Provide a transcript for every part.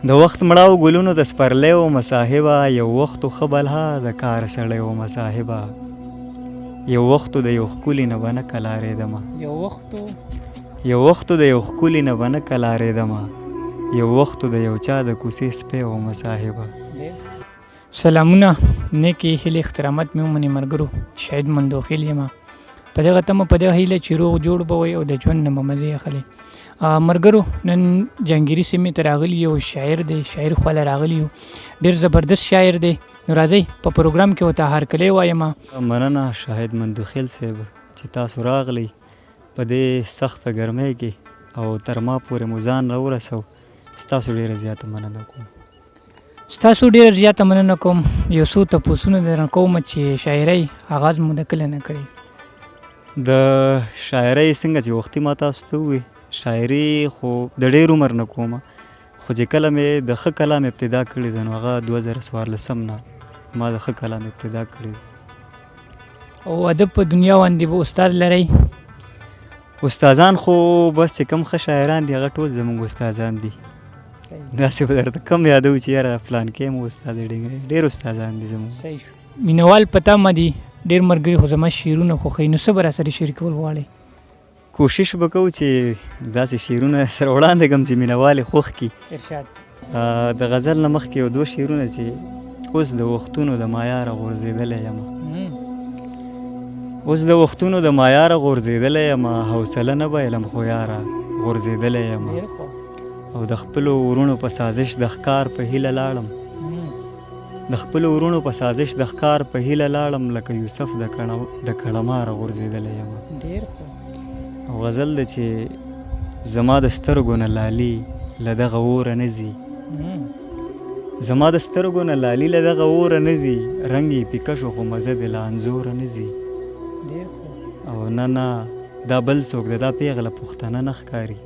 د وخت مړاو ګلونو د سپرلیو مصاحبه، یو وختو ښه بلها د کار سړیو مصاحبه، یو وختو د یو ښکلي نه به نه کلارېدمه، یو وختو د یو ښکلي نه به نه کلارېدمه، یو وختو د یو چا د کوڅې سپی و مصاحبه. سلامونه، نیکې هیلې احترامات مې ومنې ملګرو. شاهد مندوخیل یم په دغه تمه، په دغه هیله چې روغ جوړ به وئ او د ژوند نه به مزې اخلئ. ملګرو نن جهانګیري سیمې ته راغلي یو شاعر دی، شاعر خپله راغلي یو، ډېر زبردست شاعر دی. نو راځئ په پروګرام کې ورته هرکلی وایم. مننه شاهد مندوخیل صاحب چې تاسو راغلی په دې سخته ګرمۍ کې او تر ما پورې مو ځان راورسو. ستاسو ډېره زیاته مننه کوم. ستاسو ډېره زیاته مننه کوم. یو څو تپوسونه درنه کوم چې شاعرۍ آغاز مو د کله نه کړی؟ د شاعرۍ څنګه چې وختي ما تاسو ته ووایي، شاعري خو د ډېر عمر نه کومه، خو چې کله مې د ښه کلام ابتدا کړې ده نو هغه 2014 نه ما د ښه کلام ابتدا کړې ده. او ادب په دنیا باندې به استاد لرئ؟ استادان خو بس چې کوم ښه شاعران دي هغه ټول زموږ استادان دي. داسې به درته کم یادوو چې یاره فلانکی مو استاد دی، ډېر استادان دي زموږ. مینوال په تمه دي، ډېر ملګري خو زما شعرونه خوښوي، نو څه به راسره شریکول غواړئ؟ کوشش به کوو چې داسې شعرونه سره وړاندې کړم چې مینهوال یې خوښ کړي. د غزل نه مخکې یو دوه شعرونه چې اوس د وختونو د معیاره غورځېدلی یم، اوس د وختونو د معیاره غورځېدلی یم، حوصله نه بایلم خو یاره غورځېدلی یم، او د خپلو ورونو په سازش د ښکار په هیله لاړم، د خپلو ورونو په سازش د ښکار په هیله لاړم، لکه یوسف د کړماره غورځېدلی یم. او غزل ده چې زما د سترګو نه لالي له دغه اوره نه ځي، زما د سترګو نه لالي له دغه اوره نه ځي، رنګ یې پیکه شو خو مزه دې له انځوره نه ځي. او نه دا بل څوک ده، دا پیغله پښتنه نه ښکاري،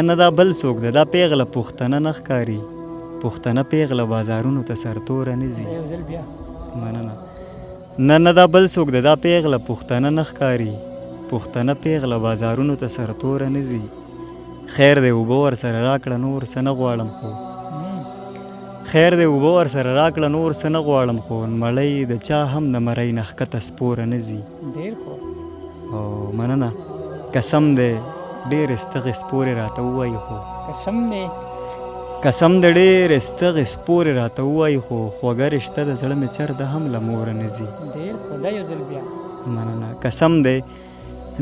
نه دا بل څوک ده، دا پیغله پښتنه نه ښکاري، پښتنه پیغله بازارونو ته سرتوره نه ځي. مننه. نه دا بل څوک ده، دا پیغله پښتنه نه ښکاري، پښتنه پیغله بازارونو ته سرتوره نه ځي. خیر دی اوبه ورسره راکړه نور څه نه غواړم خو، خیر دی اوبه ورسره راکړه نور څه نه غواړم خو، مړی د چا هم د مرۍ نه ښکته سپوره نه ځي. او مننه. قسم دی ډېرې ستغې سپورې راته ووایي خو، قسم دی ډېرې ستغې سپورې راته ووایي خو، خوږه رشته د زړه مې چرده هم له موره نه ځي. مننه. قسم دی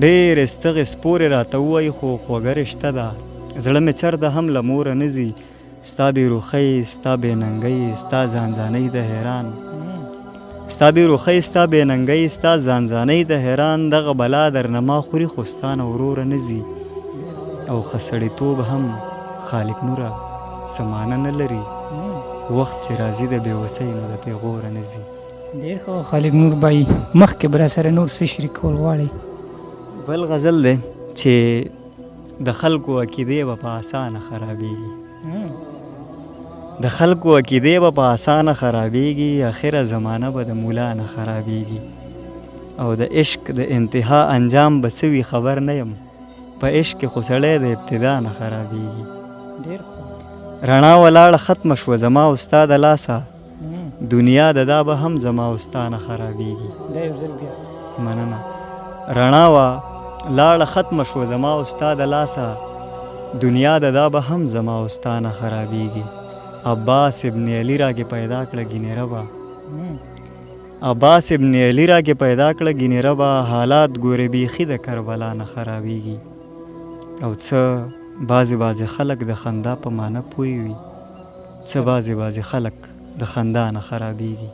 ډېرې ستغې سپورې راته ووایي خو، خوږه رشته ده زړه مې چرده هم له موره نه ځي. ستا بې روخۍ ستا بې ننګۍ ستا ځانځانۍ د حیران، ستا بې روخۍ ستا بې ننګۍ ستا ځانځانۍ د حیران، دغه بلا درنه ما خوري خو ستا نه وروره نه ځي. او ښه سړیتوب هم خالق نوره څه معنه نه لري، وخت چې راځي د بېوسۍ نو د پېغوره نه ځي. ډېر ښه خالق نور بایي. مخکې به راسره نور څه شریکول غواړئ؟ بل غزل دی چې د خلکو عقیدې به په اسانه خرابېږي، د خلکو عقیدې به په اسانه خرابېږي، اخره زمانه به د مولا نه خرابېږي، او د عشق د انتها انجام به څه وي خبر نه یم، په عشق کې خو سړی د ابتدا نه خرابېږي. رڼا ولاړه ختمه شوه زما او ستا د لاسه، دنیا د دا به هم زما او ستا نه خرابېږي. مننه. رڼا لاړه ختمه شوه زما او ستا د لاسه، دنیا د دا به هم زما او ستا نه خرابېږي. عباس ابن علي راکې پیدا کړه ګینې ربه، عباس ابن علي راکې پیدا کړه ګینې ربه، حالات ګورې بیخي د کربلا نه خرابېږي. او څه بعضې خلک د خندا په معنی پوه وي، څه بعضې خلک د خندا نه خرابېږي.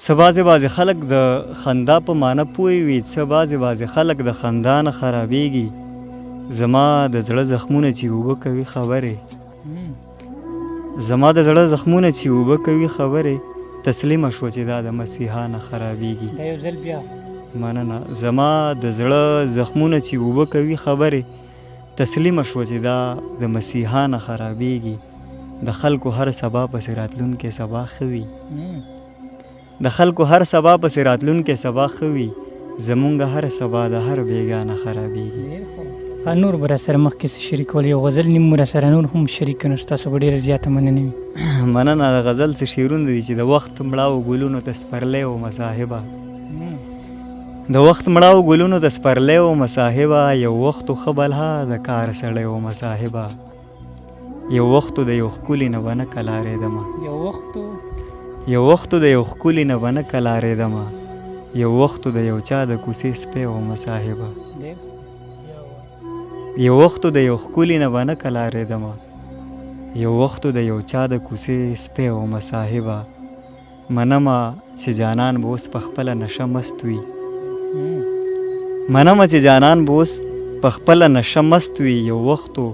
څه بعضې خلک د خندا په معنی پوه وي، څه بعضې خلک د خندا نه خرابېږي. زما د زړه زخمونه چې اوبه کوي خبرې، زما د زړه زخمونه چې اوبه کوي خبرې، تسلیمه شوه چې دا د مسیحا نه خرابېږي. مننه. زما د زړه زخمونه چې اوبه کوي خبرې، تسلیمه شوه چې دا د مسیحا نه خرابېږي. د خلکو هر سبا پسې راتلونکی سبا ښه وي، د خلکو هر سبا پسې راتلونکی سبا ښه وي، زمونږ هر سبا د هر بیګانه خرابېږي. نور به راسره مخکې څه شریکول یو غزل نیم مو راسره نور هم شریک کړو نو ستاسو به ډېره زیاته مننه وي. مننه. د غزل څه شعرونه دي چې د وخت مړاو ګلونو ته سپرلی و مصاحبه، د وخت مړاو ګلونو د سپرلی و مصاحبه، یو وختو ښه بلها د کار سړی و مصاحبه، یو وختو د یو ښکلي نه به نه کلارېدمه، یو وختو د یو ښکلي نه به نه کلارېدمه، یو وختو د یو چا د کوڅې سپی و مصاحبه، یو وختو د یو ښکلي نه به نه کلارېدمه، یو وختو د یو چا د کوڅې سپی و مصاحبه، منمه چې جانان به اوس په خپله نشه مست وي، منمه چې جانان به اوس په خپله نشه مست وي، یو وختو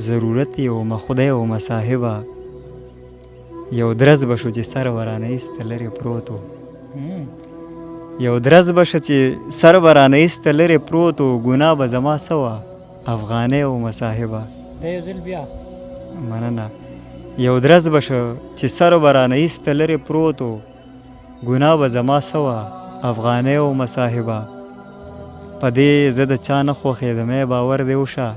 ضرورت یې ومه خدای ومه صاحبه، یو درز به شو چې سر به رانه ایسته لرې پروت و، یو درز به شه چې سر به رانه ایسته لرې پروت و، ګناه به زما څه وه افغانۍ ومه صاحبه. مننه. یو درز به شه چې سر به رانه ایسته لرې پروت و، ګناه به زما څه وه افغانۍ ومه صاحبه، په دې زه د چا نه خوښېدم ای باور دې وشه،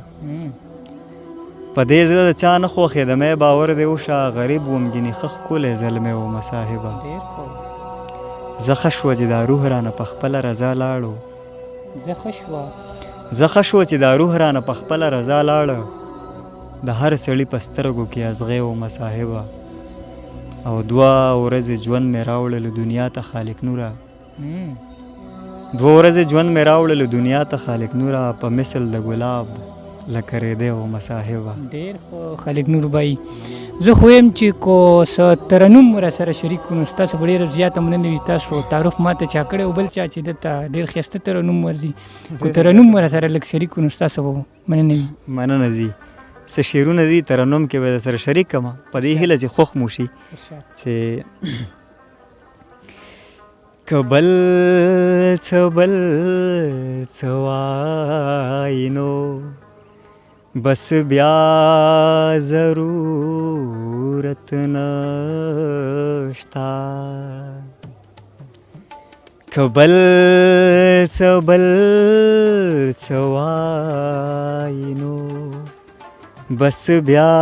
په دې زه د چا نه خوښېدم ای باور دې وشه، غریب وم ګینې ښه ښکلی زلمی ومه صاحبه، زه ښه شوه چې دا روح رانه په خپله رضا لاړو، زه ښه شوه چې دا روح رانه په خپله رضا لاړه، د هر سړي په سترګو کې ازغی ومه صاحبه، او 2 ورځې ژوند مې راوړلو دنیا ته خالق نوره، 2 ورځې ژوند مې راوړلو دنیا ته خالق نوره، په مثل د ګلاب لکه ریدی ومه صاحبه. ډېر ښه خالق نور بایي. زه خو یم چې کو څه ترنم مو راسره شریک کړو نو ستاسو به ډېره زیاته مننه وي. تاسو تعارف ماته چا کړی او بل چا چې دلته ډېر ښایسته ترنم ورځي، کو ترنم مو راسره لږ شریک کړو نو ستاسو به مننه وي. مننه ځي. څه شعرونه دي ترنم کې به درسره شریک کړمه، په دې هیله چې خوښ مو شي چې که بل څه وایي نو بس بیا ضرورت نشتا، که بل څه وایي نو بس بیا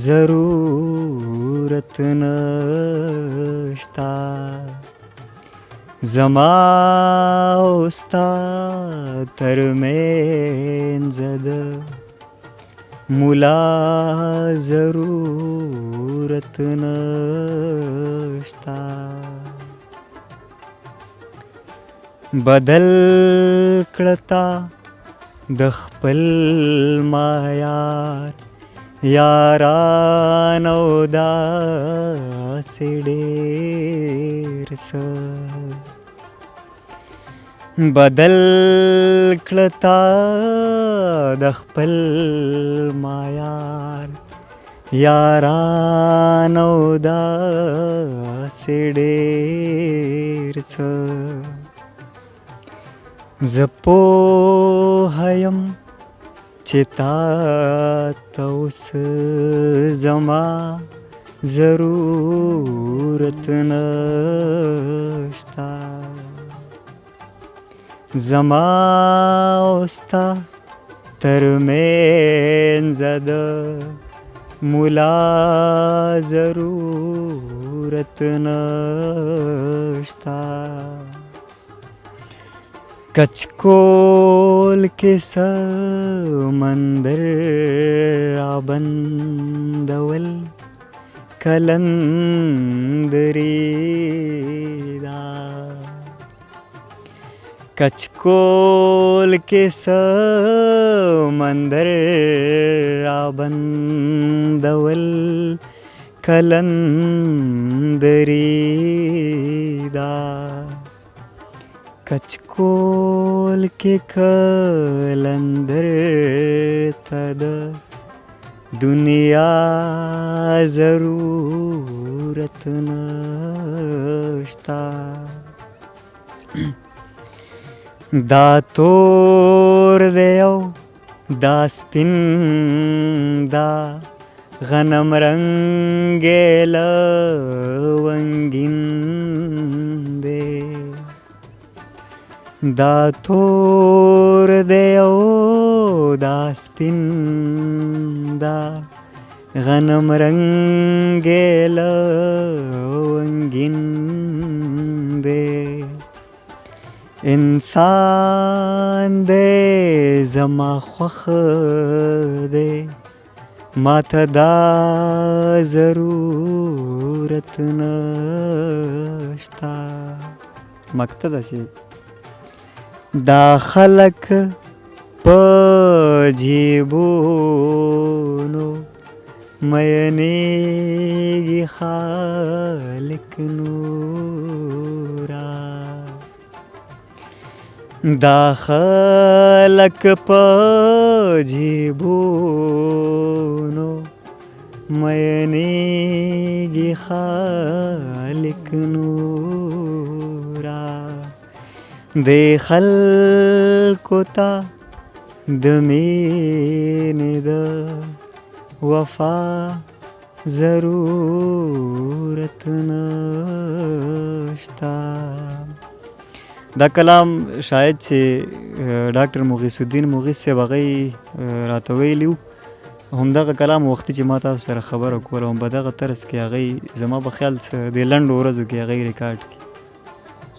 ضرورت نشتا، زما او ستا ترمنځ د ملا ضرورت نشتا، بدل کړتا د خپل معیار یاران او داسې ډېر څه، بدل کړتا د خپل معیار یاران او داسې ډېر څه، زه پوهه یم چې تا ته اوس زما ضرورت نشتا، زما او ستا ترمنځ د ملا ضرورت نشتا، کچکول کې سمندر رابندول کلندرې دا، کچکول کې سمندر رابندول کلندرې دا، کچکول کې کلندر ته د دنیا ضرورت نشتا، دا تور دی او دا سپین دا غنم رنګې لونګین دی، دا تور دی او دا سپین دا غنم رنګې لونګین دی انسان دی زما خوښ دی ماته دا ضرورت نشتا مقته ده چې دا خلک په جیبونو مینېږي خالق نورا دا خلک په جیبونو مینېږي خالق نورا دې خلکو ته د مینې د وفا ضرورت نشتا دا کلام شاید چې ډاکټر مغیث الدین مغیث صاحب هغه راته ویلي و همدغه کلام وختي چې ما تاسو سره خبره کوله هم په دغه طرز کې هغه زما په خیال د لنډو ورځو کې هغه ریکارډ کړي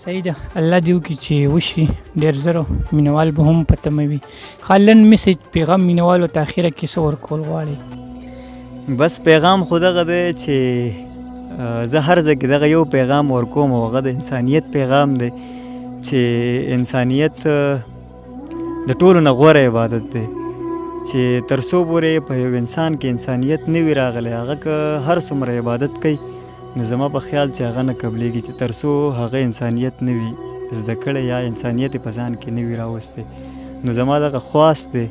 صحیح ده الله دې وکړي چې وشي ډېر زر مینوال به هم په تمه وي خالن میسج پیغام مینوالو ته اخره کې څه ورکول غواړئ بس پیغام خو دغه دی چې زه هر ځای کې دغه یو پیغام ورکوم او هغه د انسانیت پیغام دی چې انسانیت د ټولو نه غوره عبادت دی چې تر څو پورې په یو انسان کې انسانیت نه وي راغلی هغه که هر څومره عبادت کوي نو زما په خیال چې هغه نه قبلیږي چې تر څو هغه انسانیت نه وي زده کړی یا انسانیت یې په ځان کې نه وي راوستی نو زما دغه خواست دی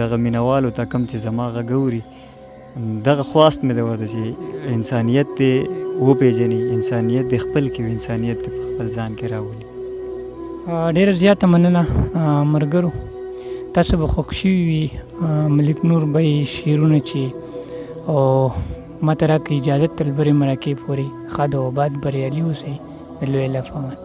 دغه مینوالو ته کوم چې زما غږ اوري دغه خواست مې دی ورته چې انسانیت دې وپېژني انسانیت دې خپل کړي انسانیت دې په خپل ځان کې راولي ډېره زیاته مننه ملګرو تاسو به خوښ شوي وي ملک نور به شعرونه چې او ما ته راکړئ اجازت تر بلې مرکې پورې ښاد او آباد بریالي اوسئ د لوی الله په امان